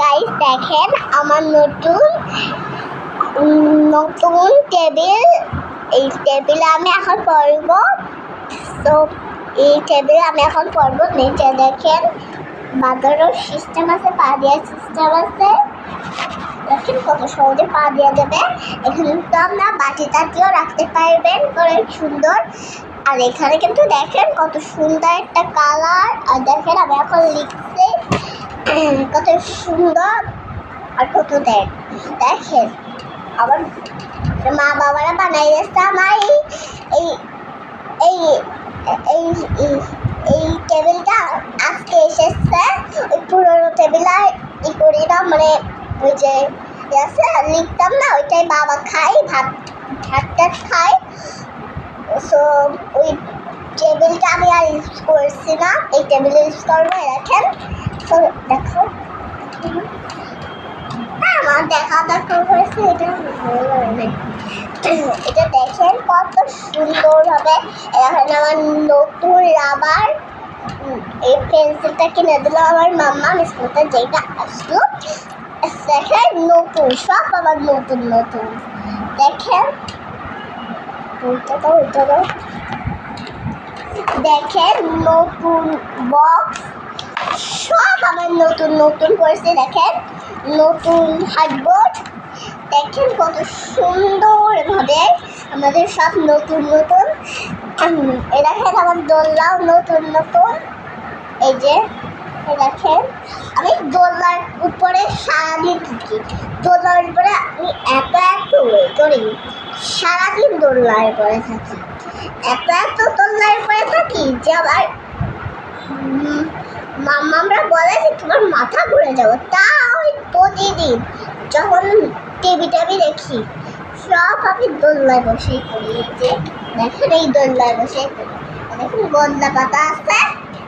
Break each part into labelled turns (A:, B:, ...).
A: Guys দেখেন আমার নতুন নতুন টেবিল। এই টেবিলে আমি এখন পড়ব। তো এই টেবিলে আমি এখন পড়ব। নিচে দেখেন বাঁধানোর সিস্টেম আছে, পা দেওয়ার সিস্টেম আছে। দেখেন কত সহজে পা দেওয়া যাবে। এখানে তো আমরা বাটি টাটিও রাখতে পারবেন অনেক সুন্দর। আর এখানে কিন্তু দেখেন কত সুন্দর একটা কালার। আর দেখেন আমি এখন লিখছি কত সুন্দর আর কত দেখেন আবার মা বাবারা বানাই দিয়েছে আমার এই এই এই এই টেবিলটা আজকে এসেছে। ওই পুরোনো টেবিলে ই করি না, মানে ওই যে লিখতাম না, ওইটাই বাবা খাই, ভাতটা খাই। সো ওই টেবিলটা আমি আর ইউজ করছি না, এই টেবিলে ইউজ করবো। দেখেন তো দেখো আমার দেখা হয়েছে, এটা এটা দেখেন কত সুন্দর হবে। এখানে আমার নতুন রাবার এই পেন্সিলটা কিনে দিল আমার মাম্মা স্কুলটা, যেটা আসলো দেখেন নতুন, সব আবার নতুন নতুন। দেখেন দেখেন নতুন বক্স, সব আমার নতুন নতুন করেছে। দেখেন নতুন হার্ডবোর্ড, দেখেন কত সুন্দর ভাবে আমাদের সব নতুন নতুন। দেখেন আমার দোলনাও নতুন নতুন। এই যে দেখেন আমি দোলনার উপরে সারাদিন থাকি, দোলনার উপরে আমি এত করি, সারাদিন দোলনার উপরে থাকি, এত দোলনার উপরে থাকি যে আমার মাম্মারা বলে যে তোমার মাথা ঘুরে যাবো। তাও প্রতিদিন যখন টিভি দেখি সব আমি দোলনায় বসেই করি। যে দেখেন এই দোলনায় বসেই করি, দেখুন গন্দা পাতা আছে,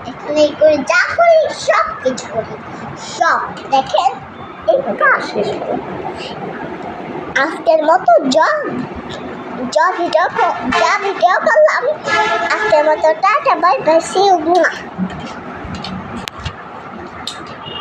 A: এখানে এই করে যা করি সব কিছু করি সব। দেখেন এই আজকের মতো যা ভিডিও করলাম, আজকের মতো tata bye bye, see you.